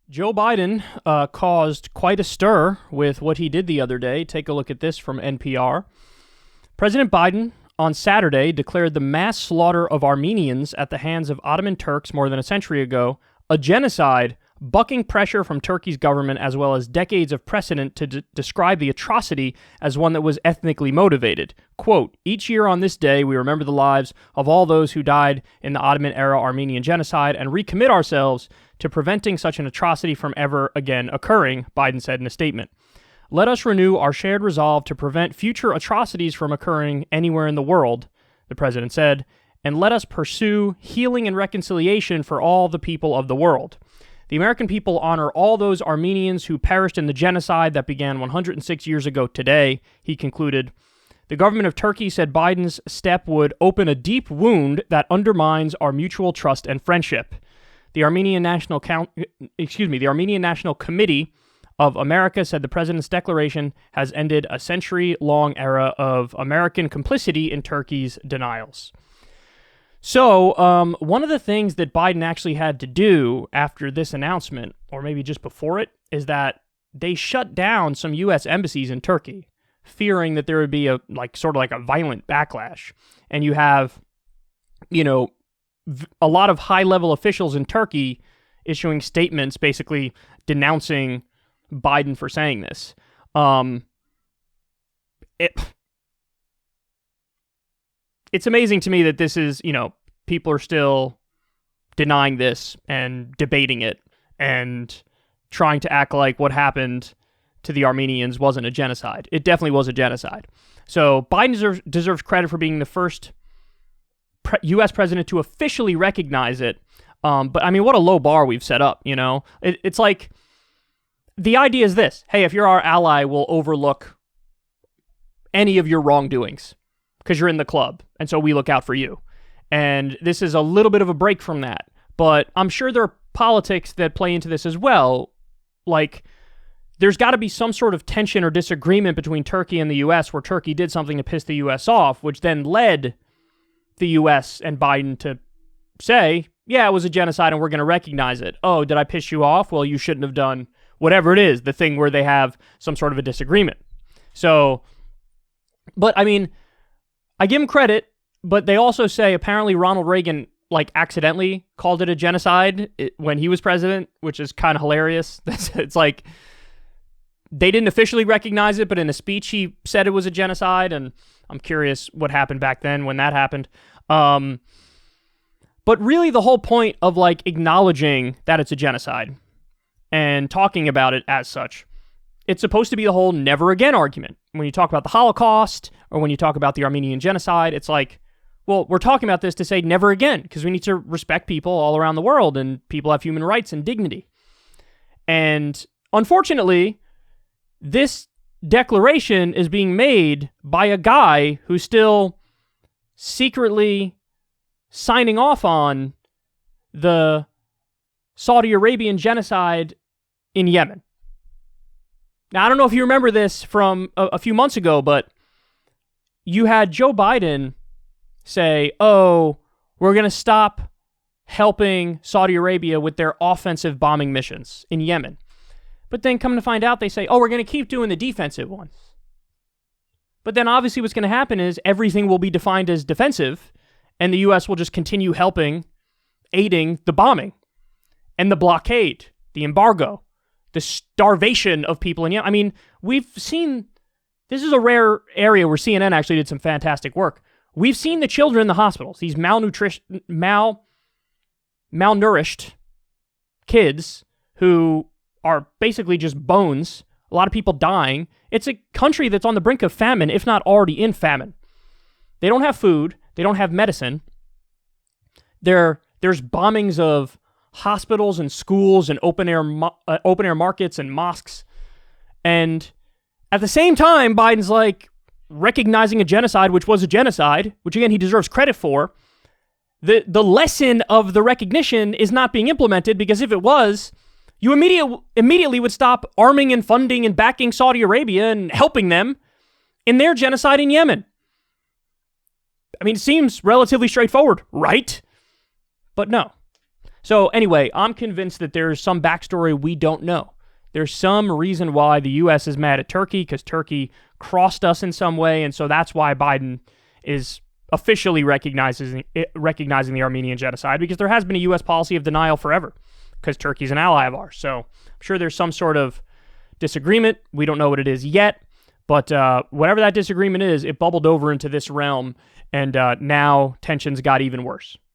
Joe Biden caused quite a stir with what he did the other day. Take a look at this from NPR. President Biden on Saturday declared the mass slaughter of Armenians at the hands of Ottoman Turks more than a century ago a genocide, bucking pressure from Turkey's government as well as decades of precedent to describe the atrocity as one that was ethnically motivated. Quote, "Each year on this day, we remember the lives of all those who died in the Ottoman-era Armenian Genocide and recommit ourselves to preventing such an atrocity from ever again occurring," Biden said in a statement. "Let us renew our shared resolve to prevent future atrocities from occurring anywhere in the world," the president said, "and let us pursue healing and reconciliation for all the people of the world. The American people honor all those Armenians who perished in the genocide that began 106 years ago today," he concluded. The government of Turkey said Biden's step would open a deep wound that undermines our mutual trust and friendship. The Armenian National Committee of America said the president's declaration has ended a century-long era of American complicity in Turkey's denials. So, one of the things that Biden actually had to do after this announcement, or maybe just before it, is that they shut down some U.S. embassies in Turkey, fearing that there would be a violent backlash. And you have, a lot of high-level officials in Turkey issuing statements basically denouncing Biden for saying this. It's amazing to me that this is, people are still denying this and debating it and trying to act like what happened to the Armenians wasn't a genocide. It definitely was a genocide. So Biden deserves credit for being the first U.S. president to officially recognize it. But I mean, what a low bar we've set up, It's like, the idea is this: hey, if you're our ally, we'll overlook any of your wrongdoings because you're in the club, and so we look out for you. And this is a little bit of a break from that. But I'm sure there are politics that play into this as well. Like, there's got to be some sort of tension or disagreement between Turkey and the U.S. where Turkey did something to piss the U.S. off, which then led the U.S. and Biden to say, yeah, it was a genocide and we're going to recognize it. Oh, did I piss you off? Well, you shouldn't have done whatever it is, the thing where they have some sort of a disagreement. So, but I mean, I give him credit, but they also say apparently Ronald Reagan accidentally called it a genocide when he was president, which is kind of hilarious. It's like they didn't officially recognize it, but in a speech he said it was a genocide, and I'm curious what happened back then when that happened. But really the whole point of acknowledging that it's a genocide and talking about it as such, it's supposed to be the whole never again argument. When you talk about the Holocaust or when you talk about the Armenian Genocide, it's like, well, we're talking about this to say never again because we need to respect people all around the world and people have human rights and dignity. And unfortunately, this declaration is being made by a guy who's still secretly signing off on the Saudi Arabian genocide in Yemen. Now, I don't know if you remember this from a few months ago, but you had Joe Biden say, oh, we're going to stop helping Saudi Arabia with their offensive bombing missions in Yemen. But then come to find out, they say, oh, we're going to keep doing the defensive ones. But then obviously what's going to happen is everything will be defined as defensive, and the U.S. will just continue aiding the bombing and the blockade, the embargo, the starvation of people in Yemen. I mean, we've seen, this is a rare area where CNN actually did some fantastic work. We've seen the children in the hospitals, these malnourished kids who are basically just bones, a lot of people dying. It's a country that's on the brink of famine, if not already in famine. They don't have food. They don't have medicine. There's bombings of hospitals and schools and open-air markets and mosques. And at the same time, Biden's recognizing a genocide, which was a genocide, which again, he deserves credit for. The lesson of the recognition is not being implemented because if it was, you immediately would stop arming and funding and backing Saudi Arabia and helping them in their genocide in Yemen. I mean, it seems relatively straightforward, right? But no. So anyway, I'm convinced that there's some backstory we don't know. There's some reason why the U.S. is mad at Turkey because Turkey crossed us in some way, and so that's why Biden is officially recognizing the Armenian Genocide, because there has been a U.S. policy of denial forever because Turkey's an ally of ours. So I'm sure there's some sort of disagreement. We don't know what it is yet, but whatever that disagreement is, it bubbled over into this realm, and now tensions got even worse.